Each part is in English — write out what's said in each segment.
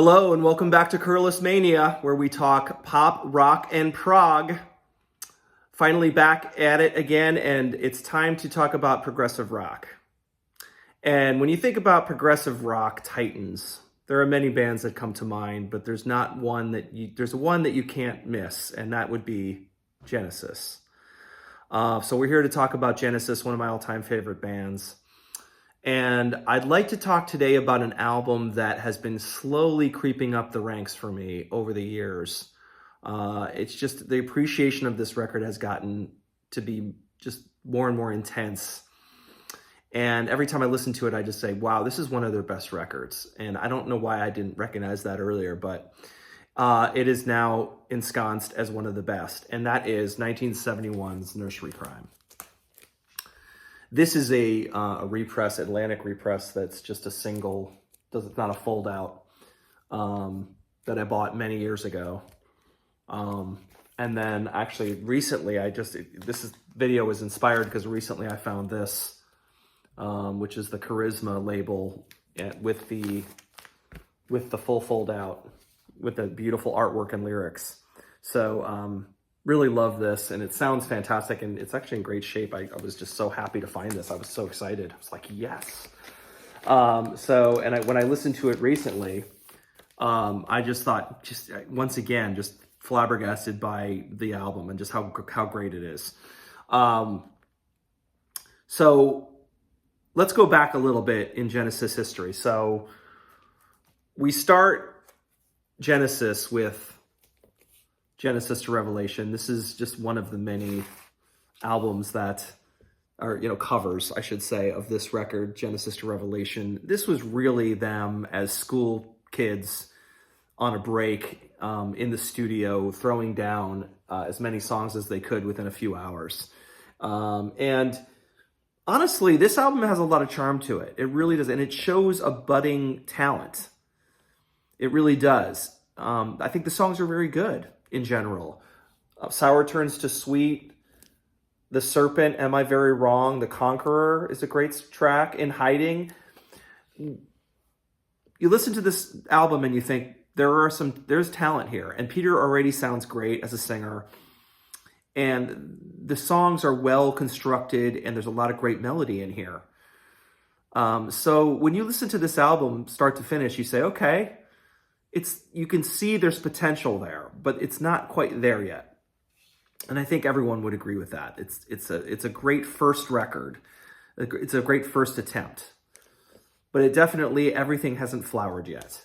Hello and welcome back to Curless Mania, where we talk pop, rock, and prog. Finally back at it again, and it's time to talk about progressive rock. And when you think about progressive rock titans, there are many bands that come to mind, but there's one that you can't miss, and that would be Genesis. So we're here to talk about Genesis, one of my all-time favorite bands. And I'd like to talk today about an album that has been slowly creeping up the ranks for me over the years. It's just the appreciation of this record has gotten to be just more and more intense. And every time I listen to it, I just say, wow, this is one of their best records. And I don't know why I didn't recognize that earlier, but it is now ensconced as one of the best. And that is 1971's Nursery Cryme. This is a repress, Atlantic repress, that's just a single, it's not a fold out, that I bought many years ago. And then actually recently, this video was inspired because recently I found this, which is the Charisma label with the full fold out, with the beautiful artwork and lyrics. So, really love this, and it sounds fantastic, and it's actually in great shape. I was just so happy to find this. I was so excited. I was like, yes. When I listened to it recently, I just thought, once again, just flabbergasted by the album and just how great it is. So let's go back a little bit in Genesis history. So we start Genesis with Genesis to Revelation. This is just one of the many albums that are, covers, I should say, of this record, Genesis to Revelation. This was really them as school kids on a break in the studio, throwing down as many songs as they could within a few hours. And honestly, this album has a lot of charm to it. It really does. And it shows a budding talent. It really does. I think the songs are very good. In general, Sour Turns to Sweet, The Serpent, Am I Very Wrong, The Conqueror is a great track, In Hiding. You listen to this album and you think there's talent here, and Peter already sounds great as a singer, and the songs are well constructed, and there's a lot of great melody in here. So when you listen to this album start to finish, you say, okay, you can see there's potential there, but it's not quite there yet. And I think everyone would agree with that. It's a great first record. It's a great first attempt, but everything hasn't flowered yet.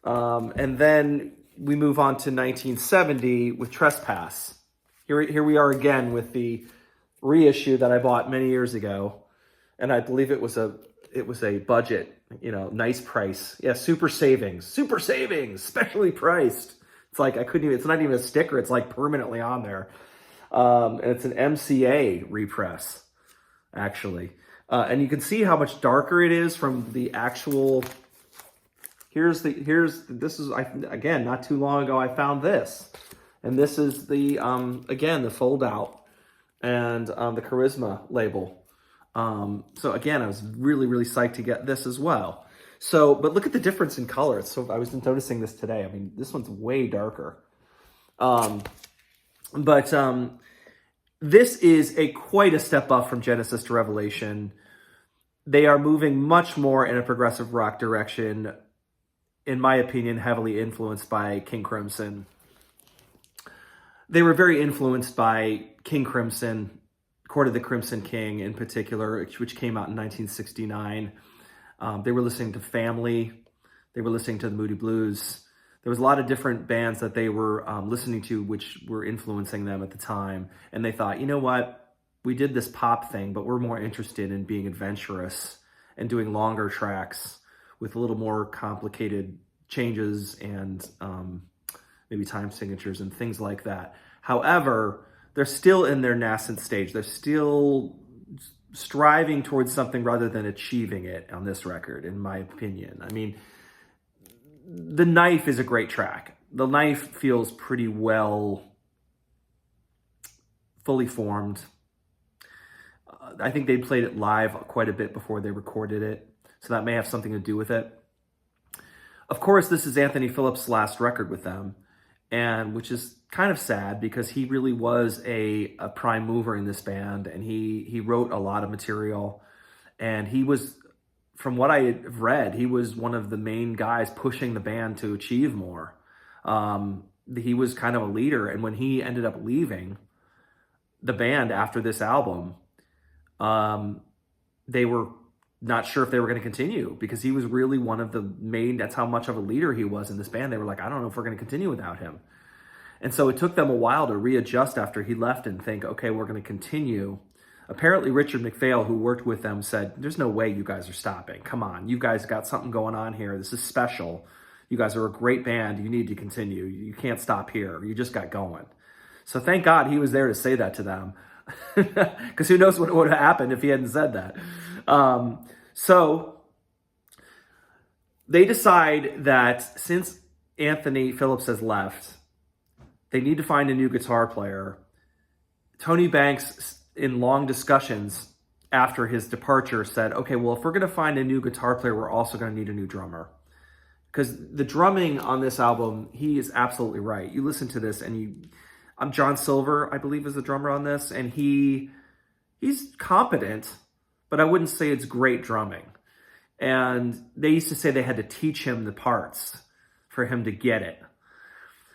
And then we move on to 1970 with Trespass. Here we are again with the reissue that I bought many years ago, and I believe it was a budget, nice price. Yeah, super savings, specially priced. It's like it's not even a sticker. It's like permanently on there. And it's an MCA repress, actually. And you can see how much darker it is from the actual, again, not too long ago, I found this. And this is again, the fold out and the Charisma label. So again, I was really, really psyched to get this as well. So, but look at the difference in color. So I was noticing this today. I mean, this one's way darker. This is quite a step up from Genesis to Revelation. They are moving much more in a progressive rock direction, in my opinion, heavily influenced by King Crimson. They were very influenced by King Crimson, Court of the Crimson King in particular, which came out in 1969. They were listening to Family. They were listening to the Moody Blues. There was a lot of different bands that they were listening to, which were influencing them at the time. And they thought, you know what? We did this pop thing, but we're more interested in being adventurous and doing longer tracks with a little more complicated changes and maybe time signatures and things like that. However, they're still in their nascent stage. They're still striving towards something rather than achieving it on this record, in my opinion. I mean, The Knife is a great track. The Knife feels pretty well fully formed. I think they played it live quite a bit before they recorded it, so that may have something to do with it. Of course, this is Anthony Phillips' last record with them, and which is kind of sad because he really was a prime mover in this band, and he wrote a lot of material, and he was, from what I have read, he was one of the main guys pushing the band to achieve more. He was kind of a leader, and when he ended up leaving the band after this album, they were not sure if they were going to continue because he was really one of the main, that's how much of a leader he was in this band. They were like, I don't know if we're going to continue without him. And so it took them a while to readjust after he left and think, okay, we're going to continue. Apparently Richard McPhail, who worked with them, said, there's no way you guys are stopping. Come on, you guys got something going on here. This is special. You guys are a great band. You need to continue. You can't stop here. You just got going. So thank God he was there to say that to them. Because who knows what would have happened if he hadn't said that. So they decide that since Anthony Phillips has left, they need to find a new guitar player. Tony Banks, in long discussions after his departure, said, okay, well, if we're going to find a new guitar player, we're also going to need a new drummer. Because the drumming on this album, he is absolutely right. You listen to this and John Silver, I believe, is the drummer on this, and he's competent, but I wouldn't say it's great drumming. And they used to say they had to teach him the parts for him to get it.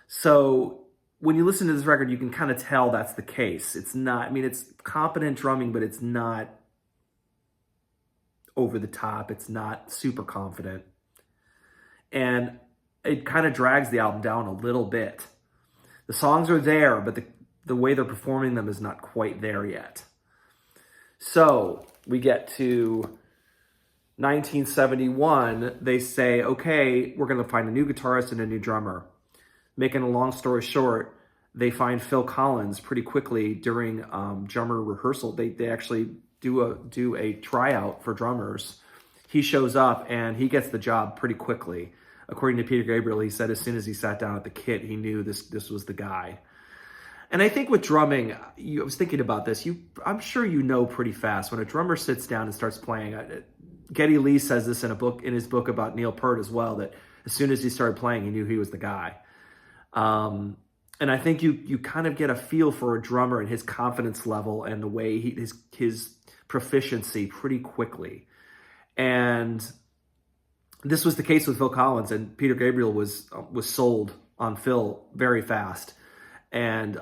So when you listen to this record, you can kind of tell that's the case. It's not, I mean, it's competent drumming, but it's not over the top. It's not super confident. And it kind of drags the album down a little bit. The songs are there, but the way they're performing them is not quite there yet. So we get to 1971. They say, okay, we're going to find a new guitarist and a new drummer. Making a long story short, they find Phil Collins pretty quickly during drummer rehearsal. They actually do a tryout for drummers. He shows up and he gets the job pretty quickly. According to Peter Gabriel, he said as soon as he sat down at the kit, he knew this was the guy. And I think with drumming, I was thinking about this. I'm sure you know pretty fast when a drummer sits down and starts playing. Geddy Lee says this in his book about Neil Peart as well, that as soon as he started playing, he knew he was the guy. And I think you kind of get a feel for a drummer and his confidence level and the way his proficiency pretty quickly. And this was the case with Phil Collins, and Peter Gabriel was sold on Phil very fast. And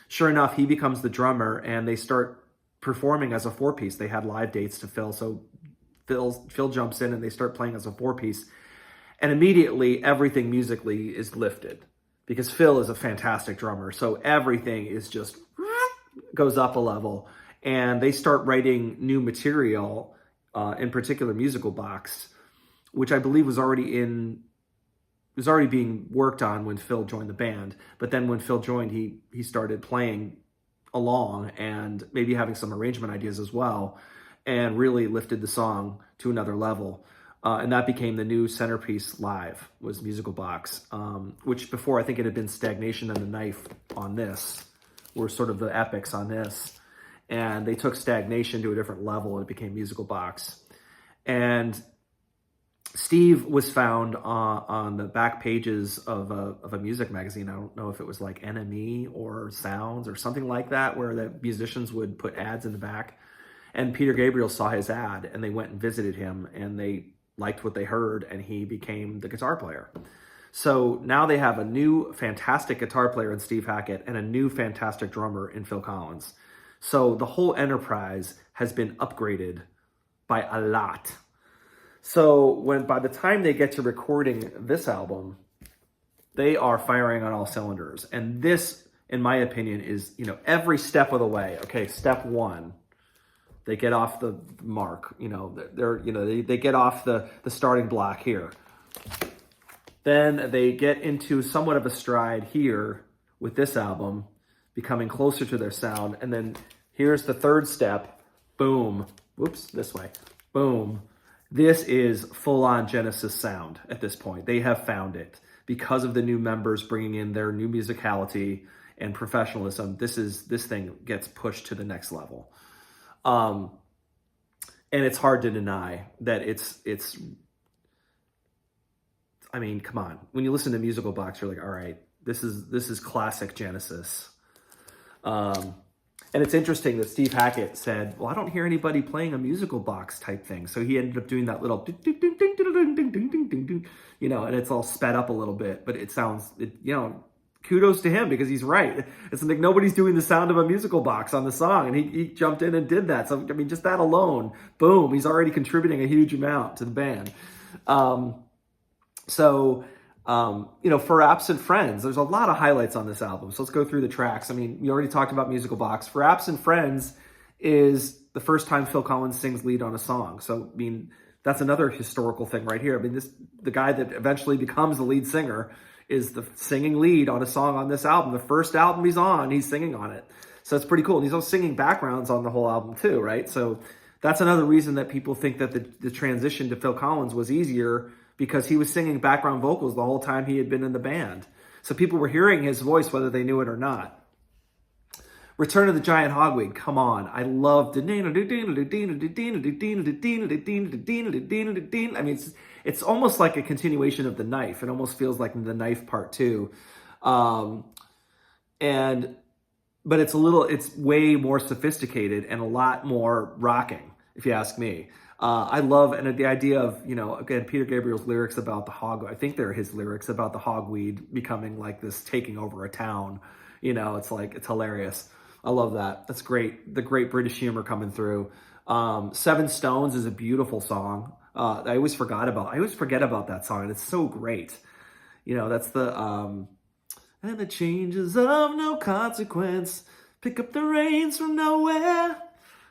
sure enough, he becomes the drummer, and they start performing as a four-piece. They had live dates to Phil, so Phil jumps in, and they start playing as a four-piece. And immediately, everything musically is lifted, because Phil is a fantastic drummer. So everything is just goes up a level, and they start writing new material, in particular Musical Box, which I believe was already being worked on when Phil joined the band. But then when Phil joined, he started playing along and maybe having some arrangement ideas as well, and really lifted the song to another level. And that became the new centerpiece live, was Musical Box, which before I think it had been Stagnation and the Knife on this, were sort of the epics on this. And they took Stagnation to a different level, and it became Musical Box. And Steve was found on the back pages of a music magazine. I don't know if it was like NME or Sounds or something like that, where the musicians would put ads in the back. And Peter Gabriel saw his ad, and they went and visited him, and they liked what they heard, and he became the guitar player. So now they have a new fantastic guitar player in Steve Hackett and a new fantastic drummer in Phil Collins. So the whole enterprise has been upgraded by a lot. So by the time they get to recording this album, they are firing on all cylinders. And this, in my opinion, is, every step of the way. Okay, step one, they get off the mark. They get off the starting block here. Then they get into somewhat of a stride here with this album, becoming closer to their sound. And then here's the third step. Boom. Whoops, this way. Boom. This is full-on Genesis sound at this point. They have found it. Because of the new members bringing in their new musicality and professionalism, this thing gets pushed to the next level. And it's hard to deny that it's I mean, come on. When you listen to Musical Box, you're like, all right, this is classic Genesis. And it's interesting that Steve Hackett said, well, I don't hear anybody playing a Musical Box type thing. So he ended up doing that little, you know, and it's all sped up a little bit, but it sounds, you know, kudos to him because he's right. It's like nobody's doing the sound of a musical box on the song, and he jumped in and did that. So, I mean, just that alone, boom, he's already contributing a huge amount to the band. You know, For Absent Friends, there's a lot of highlights on this album. So let's go through the tracks. I mean, we already talked about Musical Box. For Absent Friends is the first time Phil Collins sings lead on a song. So, I mean, that's another historical thing right here. I mean, the guy that eventually becomes the lead singer is the singing lead on a song on this album. The first album he's on, he's singing on it. So it's pretty cool. And he's also singing backgrounds on the whole album too, right? So that's another reason that people think that the transition to Phil Collins was easier, because he was singing background vocals the whole time he had been in the band. So people were hearing his voice whether they knew it or not. Return of the Giant Hogweed, come on. I love I mean, it's almost like a continuation of The Knife. It almost feels like The Knife Part 2. But it's way more sophisticated and a lot more rocking, if you ask me. I love, and the idea of, you know, again, Peter Gabriel's lyrics about the hog, I think they're his lyrics about the hogweed becoming like this, taking over a town. You know, it's like, it's hilarious. I love that. That's great. The great British humor coming through. Seven Stones is a beautiful song. I always forget about that song, and it's so great. You know, that's the, and the changes of no consequence, pick up the reins from nowhere.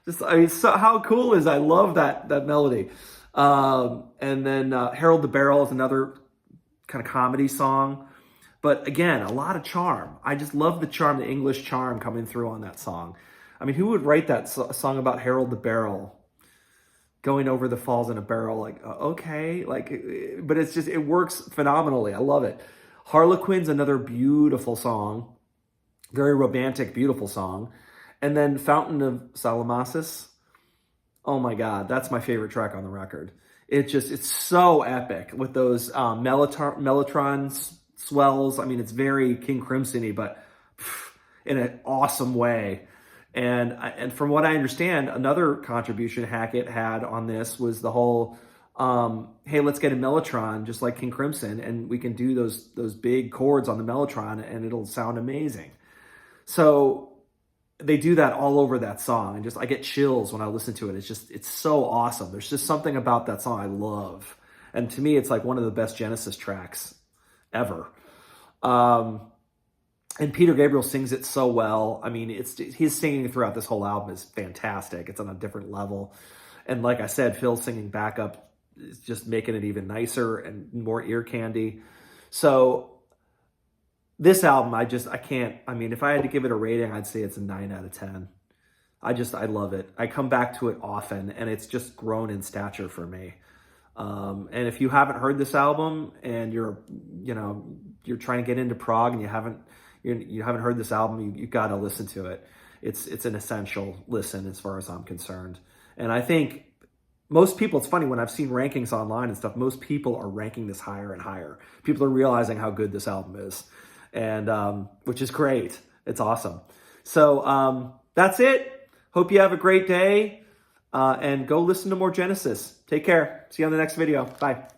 Just, I mean, so, how cool is, I love that melody. And then Harold the Barrel is another kind of comedy song. But again, a lot of charm. I just love the charm, the English charm coming through on that song. I mean, who would write that song about Harold the Barrel going over the falls in a barrel? Like, okay, like, but it's just, it works phenomenally. I love it. Harlequin's another beautiful song, very romantic, beautiful song. And then Fountain of Salamasis. Oh my God, that's my favorite track on the record. It's so epic with those mellotron swells. I mean, it's very King Crimson-y, but in an awesome way. And from what I understand, another contribution Hackett had on this was the whole, hey, let's get a mellotron just like King Crimson, and we can do those big chords on the mellotron, and it'll sound amazing. So they do that all over that song, and just I get chills when I listen to it. It's so awesome. There's just something about that song I love, and to me, it's like one of the best Genesis tracks ever. And Peter Gabriel sings it so well. I mean, his singing throughout this whole album is fantastic. It's on a different level, and like I said, Phil singing backup is just making it even nicer and more ear candy. So this album, I can't, I mean, if I had to give it a rating, I'd say it's a 9 out of 10. I love it. I come back to it often, and it's just grown in stature for me. And if you haven't heard this album and you're trying to get into prog and you haven't heard this album, you got to listen to it. It's an essential listen as far as I'm concerned. And I think most people, it's funny, when I've seen rankings online and stuff, most people are ranking this higher and higher. People are realizing how good this album is. And which is great. It's awesome. So that's it. Hope you have a great day, and go listen to more Genesis. Take care. See you on the next video. Bye.